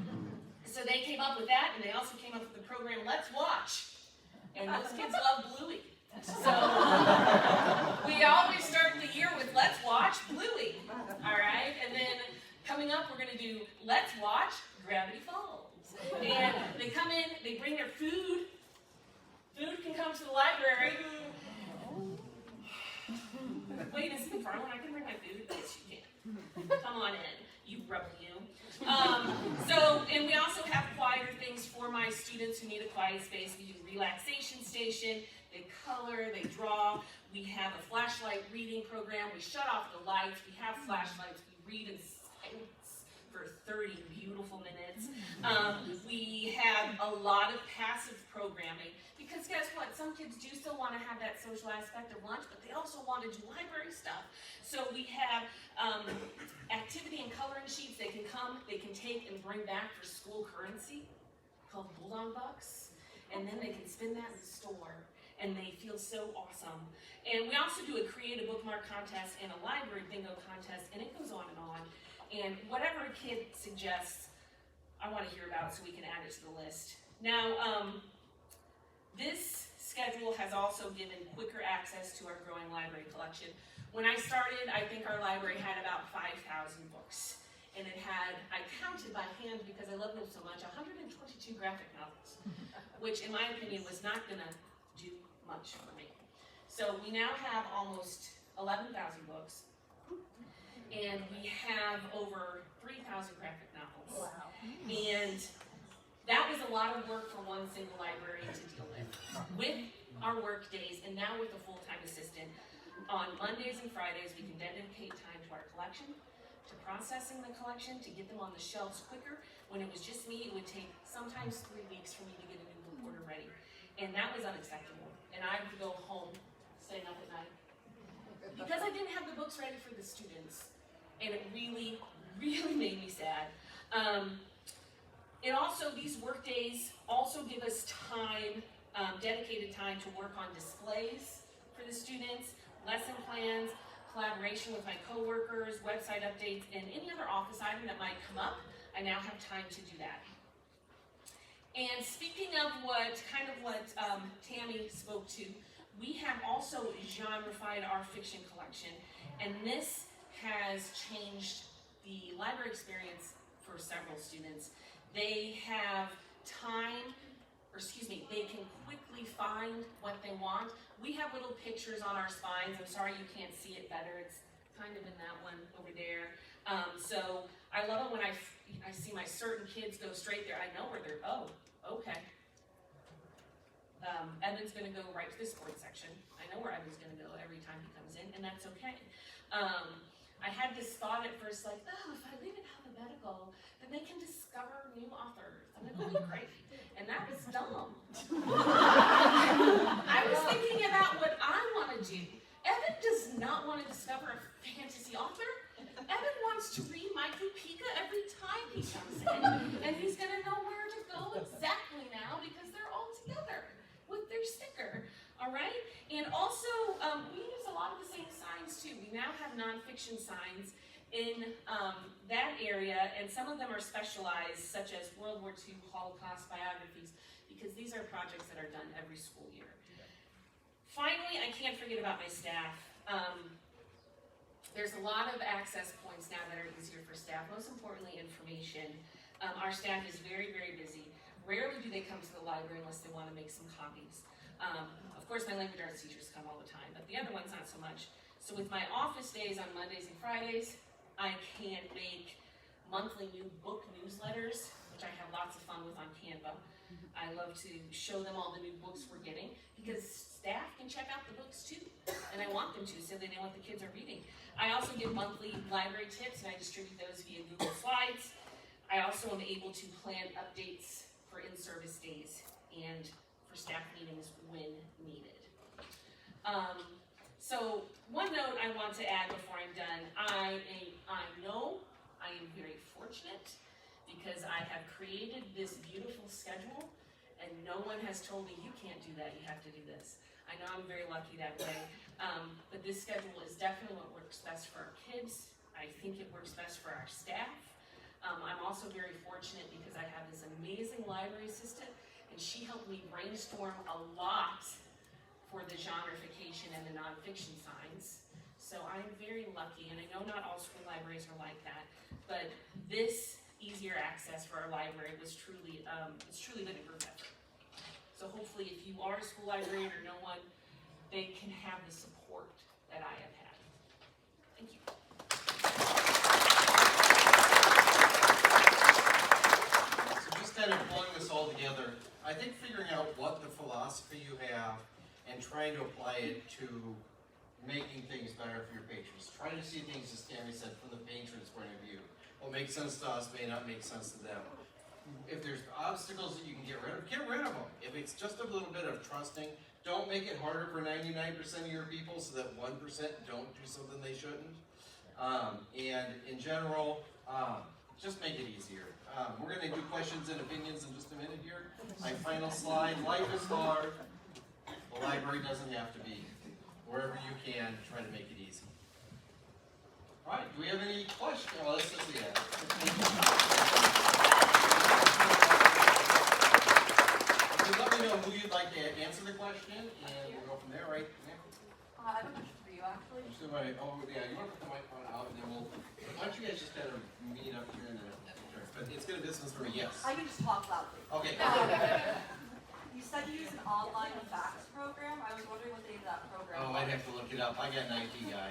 So they came up with that, and they also came up with the program Let's Watch. And those kids love Bluey. So we always start the year with Let's Watch Bluey. All right? And then coming up, we're going to do Let's Watch Gravity Falls. And they come in, they bring their food. Food can come to the library. Wait, Mrs. McFarland, I can bring my food? Yes, you can. Come on in, you rebel you. And we also have quieter things for my students who need a quiet space. We do relaxation station, they color, they draw. We have a flashlight reading program. We shut off the lights, we have flashlights, we read in silence for 30 beautiful minutes. We have a lot of passive programming, because guess what? Some kids do still want to have that social aspect of lunch, but they also want to do library stuff. So we have activity and coloring sheets. They can come, they can take and bring back for school currency called Bulldog Bucks, and then they can spend that in the store, and they feel so awesome. And we also do a creative bookmark contest and a library bingo contest, and it goes on and on. And whatever a kid suggests, I want to hear about so we can add it to the list. Now, this schedule has also given quicker access to our growing library collection. When I started, I think our library had about 5,000 books. And it had, I counted by hand because I love them so much, 122 graphic novels, which in my opinion was not gonna do much for me. So we now have almost 11,000 books, and we have over 3,000 graphic novels. Wow. And that was a lot of work for one single librarian to deal with. With our work days, and now with a full-time assistant, on Mondays and Fridays, we can dedicate time to our collection, to processing the collection, to get them on the shelves quicker. When it was just me, it would take sometimes 3 weeks for me to get a new book order ready. And that was unacceptable. And I would go home, staying up at night, because I didn't have the books ready for the students. And it really, really made me sad. It also, these work days also give us time, dedicated time to work on displays for the students, lesson plans, collaboration with my coworkers, website updates, and any other office item that might come up. I now have time to do that. And speaking of what Tammy spoke to, we have also genrefied our fiction collection, and this has changed the library experience for several students. They have time, they can quickly find what they want. We have little pictures on our spines. I'm sorry you can't see it better. It's kind of in that one over there. So I love it when I see my certain kids go straight there. I know where they're, oh, okay. Evan's gonna go right to the sports section. I know where Evan's gonna go every time he comes in, and that's okay. I had this thought at first, like, oh, if I leave it alphabetical, then they can discover new authors, and it'll be great. And that was dumb. I was thinking about what I want to do. Evan does not want to discover a fantasy author. Evan wants to read Michael Pika every time he comes in, and he's going to know where to go exactly now because they're all together with their sticker. All right? And also, we use a lot of the same signs too. We now have nonfiction signs in that area, and some of them are specialized, such as World War II Holocaust biographies, because these are projects that are done every school year. Finally, I can't forget about my staff. There's a lot of access points now that are easier for staff, most importantly information. Our staff is very, very busy. Rarely do they come to the library unless they want to make some copies. Of course, my language arts teachers come all the time, but the other ones not so much. So with my office days on Mondays and Fridays, I can make monthly new book newsletters, which I have lots of fun with on Canva. I love to show them all the new books we're getting, because staff can check out the books too, and I want them to, so they know what the kids are reading. I also give monthly library tips, and I distribute those via Google Slides. I also am able to plan updates for in-service days and for staff meetings when needed. So one note I want to add before I'm done, I know I am very fortunate because I have created this beautiful schedule and no one has told me you can't do that, you have to do this. I know I'm very lucky that way, but this schedule is definitely what works best for our kids. I think it works best for our staff. I'm also very fortunate because I have this amazing library assistant, and she helped me brainstorm a lot for the genreification and the nonfiction signs. So I'm very lucky, and I know not all school libraries are like that, but this easier access for our library was truly, it's truly been a group effort. So hopefully if you are a school librarian or know one, they can have the support that I have had. Thank you. So just kind of one trying to apply it to making things better for your patrons. Try to see things, as Tammy said, from the patron's point of view. What makes sense to us may not make sense to them. If there's obstacles that you can get rid of them. If it's just a little bit of trusting, don't make it harder for 99% of your people so that 1% don't do something they shouldn't. And in general, just make it easier. We're going to do questions and opinions in just a minute here. My final slide, life is hard. The library doesn't have to be. Wherever you can, try to make it easy. All right, do we have any questions? Well, let's just see that. Let me know who you'd like to answer the question, and we'll go from there, right? I have a question for you, actually. You want to put the microphone out, and then why don't you guys just kind of meet up here in the picture? But it's good business for me, yes. I can just talk loudly. Okay. You said you use an online fax program. I was wondering what the name of that program Oh, I'd have to look it up. I got an IT guy.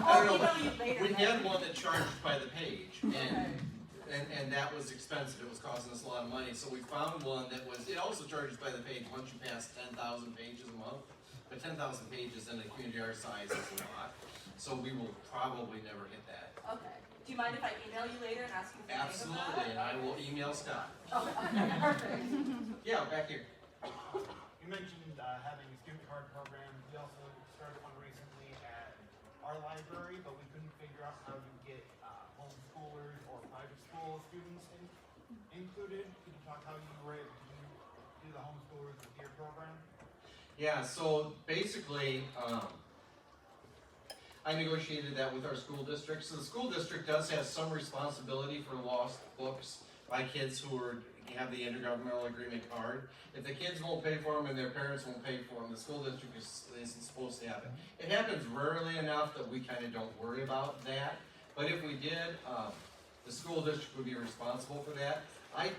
I'll email you later. We had one that charged by the page, and that was expensive. It was costing us a lot of money. So we found one that was, it also charges by the page once you pass 10,000 pages a month. But 10,000 pages in a community our size is a lot. So we will probably never hit that. Okay. Do you mind if I email you later and ask you for the name of that? Absolutely, and I will email Scott. Okay, perfect. Yeah, back here. You mentioned having a student card program. We also started one recently at our library, but we couldn't figure out how to get homeschoolers or private school students included. Could you talk how you were able to do the homeschoolers with your program? Yeah, so basically, I negotiated that with our school district. So the school district does have some responsibility for lost books by kids who have the intergovernmental agreement card. If the kids won't pay for them and their parents won't pay for them, the school district isn't supposed to have it. It happens rarely enough that we kind of don't worry about that. But if we did, the school district would be responsible for that. I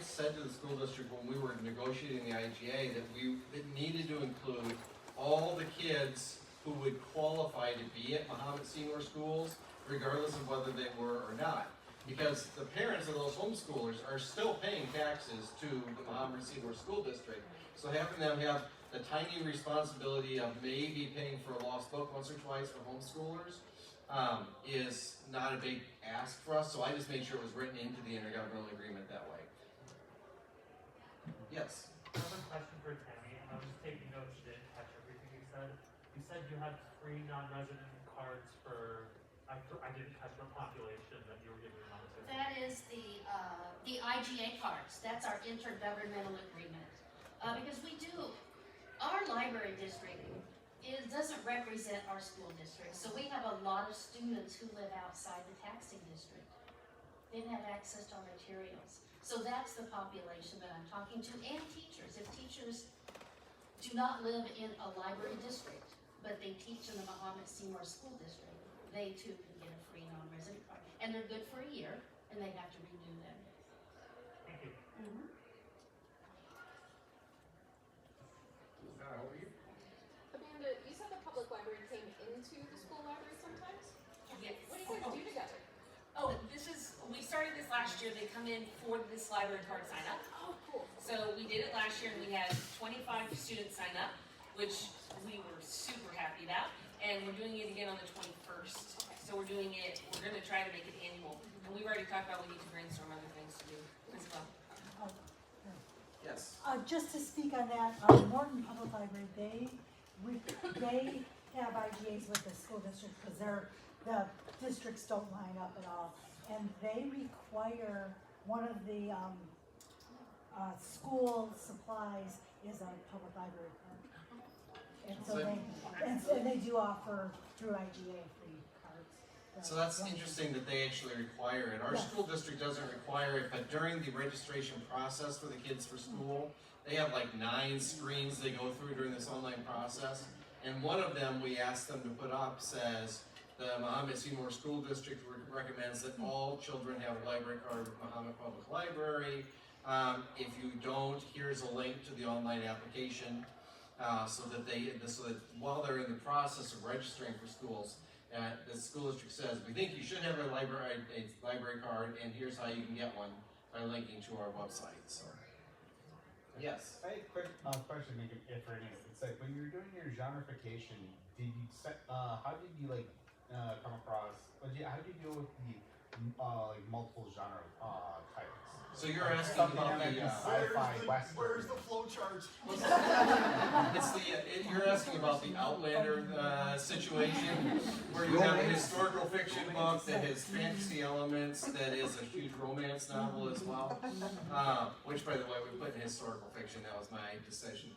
said to the school district when we were negotiating the IGA that it needed to include all the kids who would qualify to be at Mahomet Seymour schools, regardless of whether they were or not. Because the parents of those homeschoolers are still paying taxes to the Mahomet Seymour School District. So having them have the tiny responsibility of maybe paying for a lost book once or twice for homeschoolers is not a big ask for us. So I just made sure it was written into the intergovernmental agreement that way. Yes? I have a question for Tammy, and I was just taking notes. You didn't catch everything you said. You said you had free non-resident cards for, I didn't catch what population that you were giving them out to. That is the IGA cards. That's our intergovernmental agreement. Because our library district doesn't represent our school district. So we have a lot of students who live outside the taxing district. They didn't have access to our materials. So that's the population that I'm talking to, and teachers. If teachers do not live in a library district, but they teach in the Mahomet Seymour School District, they too can get a free non-resident card. And they're good for a year, and they have to renew them. Thank you. Over here. Amanda, you said the public library came into the school library sometimes? Yes. What do you guys do together? Oh, we started this last year. They come in for this library card sign up. Oh, cool. So we did it last year, and we had 25 students sign up, which we were super happy about. And we're doing it again on the 21st. So we're going to try to make it annual. And we've already talked about we need to brainstorm other things to do as well. Yes. Just to speak on that, Morton Public Library, they have IGAs with the school district because the districts don't line up at all. And they require one of the school supplies is a public library card. And so they do offer through IGA free cards. So that's interesting that they actually require it. Our school district doesn't require it, but during the registration process for the kids for school, they have like 9 screens they go through during this online process. And one of them we asked them to put up says, the Mahomet Seymour School District recommends that all children have a library card with Mahomet Public Library. If you don't, here's a link to the online application so that while they're in the process of registering for schools, the school district says, we think you should have a library card, and here's how you can get one by linking to our website. So Yes. I had a quick question, make it for any. It's like when you're doing your genreification, did you set? How did you like come across? How did you deal with the like multiple genre titles? So you're asking Something about that the, might be sci-fi western. Where's the flow chart? you're asking about the Outlander situation, where you have a historical fiction book that has fantasy elements, that is a huge romance novel as well. Which, by the way, we put in historical fiction. That was my decision.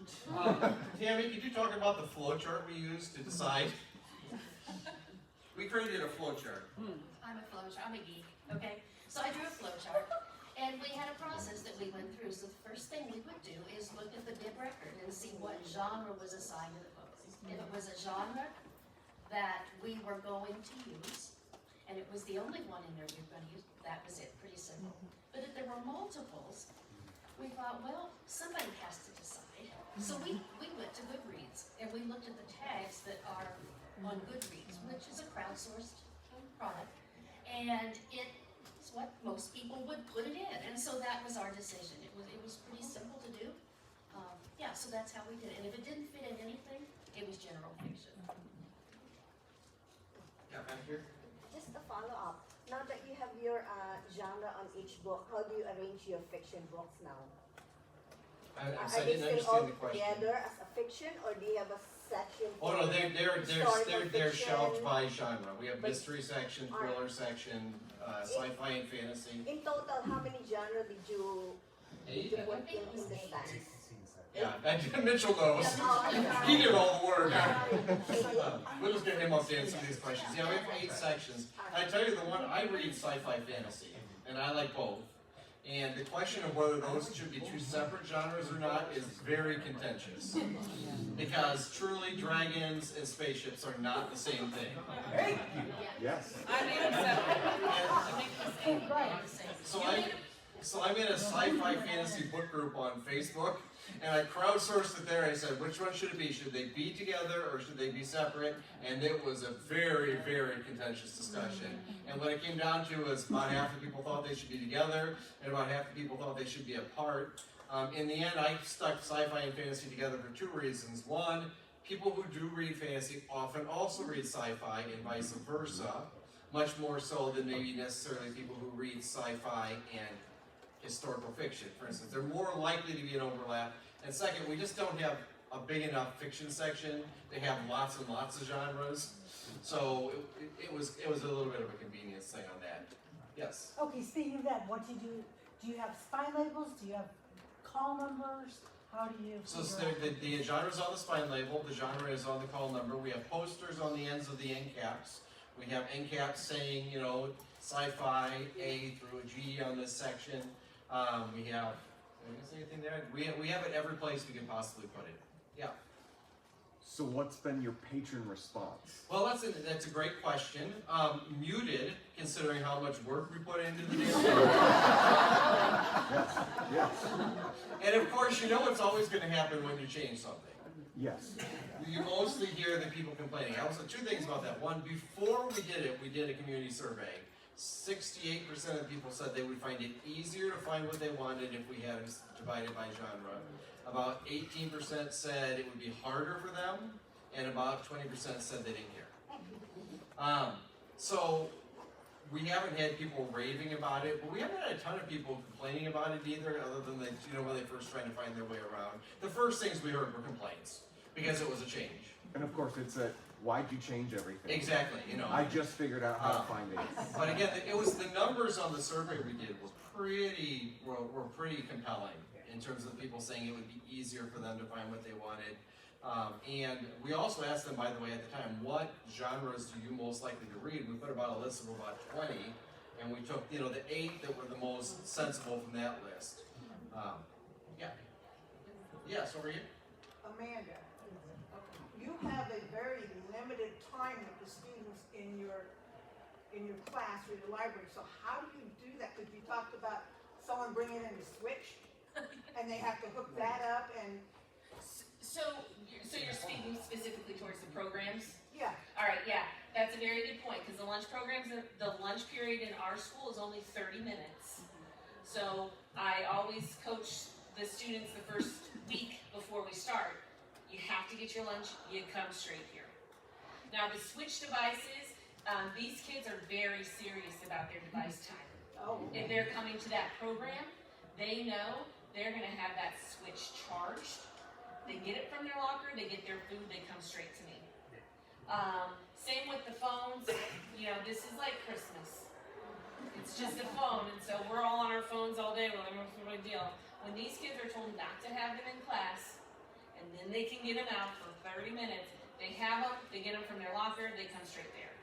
Tammy, could you talk about the flow chart we used to decide? We created a flow chart. I'm a geek, okay? So I drew a flow chart, and we had a process that we went through. So the first thing we would do is look at the bib record and see what genre was assigned to the book. If it was a genre that we were going to use, and it was the only one in there we were going to use, that was it, pretty simple. But if there were multiples, we thought, well, somebody has to decide. So we went to Goodreads, and we looked at the tags that are on Goodreads, which is a crowdsourced product, and it's what most people would put it in, and so that was our decision. It was pretty simple to do. Yeah, so that's how we did it, and if it didn't fit in anything, it was general fiction. Yeah, back here. Just a follow-up. Now that you have your genre on each book, how do you arrange your fiction books now? I Are didn't they still all understand the question. together as a fiction, or do you have a section? Oh no, they're fiction? shelved by genre. We have But- mystery section, thriller section, sci-fi and fantasy. In total, how many genre did you put in the stands? Yeah, Mitchell knows. He did all the work. We'll just get him up to answer these questions. Yeah, we have 8 sections. I tell you, the one I read sci-fi fantasy, and I like both. And the question of whether those should be 2 separate genres or not is very contentious. Because truly, dragons and spaceships are not the same thing. Yes. I made them separate. So I'm in a sci-fi fantasy book group on Facebook, and I crowdsourced it there. I said, which one should it be? Should they be together or should they be separate? And it was a very, very contentious discussion. And what it came down to was about half the people thought they should be together, and about half the people thought they should be apart. In the end, I stuck sci-fi and fantasy together for 2 reasons. One, people who do read fantasy often also read sci-fi, and vice versa. Much more so than maybe necessarily people who read sci-fi and historical fiction, for instance. They're more likely to be an overlap. And second, we just don't have a big enough fiction section to have lots and lots of genres. So it was a little bit of a convenience thing on that. Yes? Okay, speaking of that, what do you do? Do you have spine labels? Do you have call numbers? How do you? So the genre's on the spine label, the genre is on the call number. We have posters on the ends of the end caps. We have end caps saying, you know, sci-fi A through a G on this section. We have, did I miss anything there? We have it every place we can possibly put it. Yeah. So what's been your patron response? Well, that's a great question. Muted, considering how much work we put into the deal. Yes. And of course, you know what's always going to happen when you change something. Yes. You mostly hear the people complaining. Also, 2 things about that. One, before we did it, we did a community survey. 68% of people said they would find it easier to find what they wanted if we had it divided by genre. About 18% said it would be harder for them, and about 20% said they didn't care. So we haven't had people raving about it, but we haven't had a ton of people complaining about it either, other than they, you know, when they first trying to find their way around. The first things we heard were complaints, because it was a change. And of course, it's a why'd you change everything? Exactly, you know. I just figured out how to find it. But again, it was the numbers on the survey we did were pretty compelling in terms of people saying it would be easier for them to find what they wanted. And we also asked them, by the way, at the time, what genres do you most likely to read? We put about a list of about 20, and we took, you know, the 8 that were the most sensible from that list. Yeah. Yes, over here. Amanda, you have a very limited time with the students in your class or your library. So how do you do that? Because you talked about someone bringing in a switch, and they have to hook that up and. So you're speaking specifically towards the programs? Yeah. All right, yeah, that's a very good point, because the lunch programs, the lunch period in our school is only 30 minutes. So I always coach the students the first week before we start, you have to get your lunch, you come straight here. Now the switch devices, these kids are very serious about their device time. Oh. If they're coming to that program, they know they're gonna have that switch charged. They get it from their locker, they get their food, they come straight to me. Same with the phones, you know, this is like Christmas. It's just a phone, and so we're all on our phones all day, well, what's the big deal? When these kids are told not to have them in class, and then they can get them out for 30 minutes, they have them, they get them from their locker, they come straight there.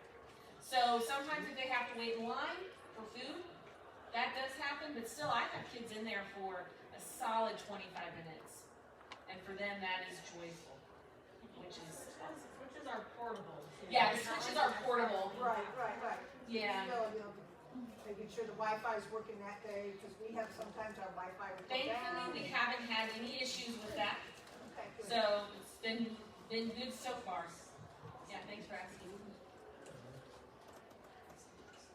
So sometimes if they have to wait in line for food, that does happen, but still I have kids in there for a solid 25 minutes. And for them, that is joyful, which is awesome. Switches are portable. Yeah, the switches are portable. Right. Yeah. You know, making sure the Wi-Fi is working that day, because we have, sometimes our Wi-Fi would go down. Thankfully, we haven't had any issues with that, Okay, good. so it's been good so far. Yeah, thanks for asking.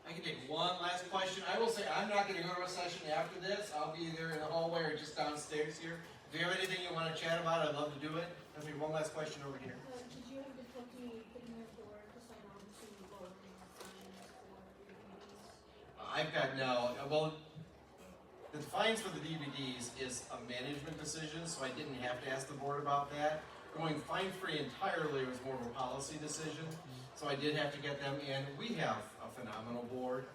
I can take one last question. I will say, I'm not gonna go to a session after this. I'll be either in the hallway or just downstairs here. If you have anything you wanna chat about, I'd love to do it. Let me one last question over here. Did you have difficulty getting your board to sign on to voting signs for your DVDs? I've got well, the fines for the DVDs is a management decision, so I didn't have to ask the board about that. Going fine-free entirely was more of a policy decision, so I did have to get them in. We have a phenomenal board.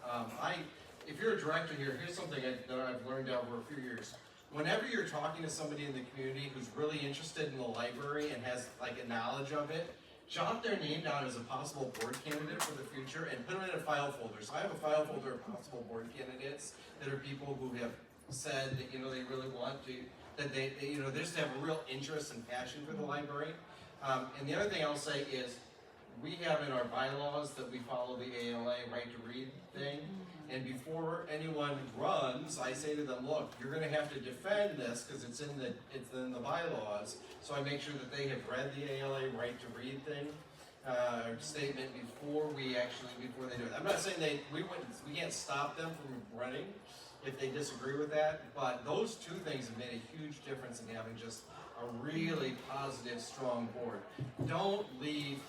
If you're a director here, here's something that I've learned over a few years. Whenever you're talking to somebody in the community who's really interested in the library and has like a knowledge of it, jot their name down as a possible board candidate for the future and put them in a file folder. So I have a file folder of possible board candidates that are people who have said that, you know, they really want to, that they you know, they just have a real interest and passion for the library. And the other thing I'll say is, we have in our bylaws that we follow the ALA right to read thing. And before anyone runs, I say to them, look, you're gonna have to defend this because it's in the bylaws. So I make sure that they have read the ALA right to read thing, statement before they do it. I'm not saying we can't stop them from running if they disagree with that, but those two things have made a huge difference in having just a really positive, strong board. Don't leave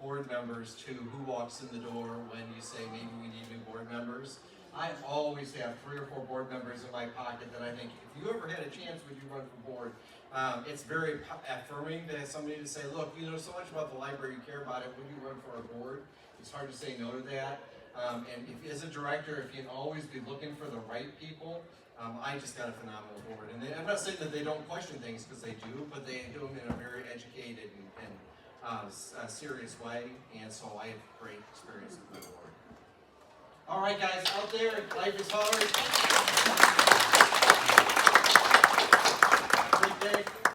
board members to who walks in the door when you say maybe we need new board members. I always have 3 or 4 board members in my pocket that I think, if you ever had a chance, would you run for board? It's very affirming to have somebody to say, look, you know so much about the library, you care about it, would you run for our board? It's hard to say no to that. And if, as a director, if you can always be looking for the right people, I just got a phenomenal board. And I'm not saying that they don't question things, because they do, but they do them in a very educated and serious way, and so I have great experience with the board. All right, guys, out there, life is hard.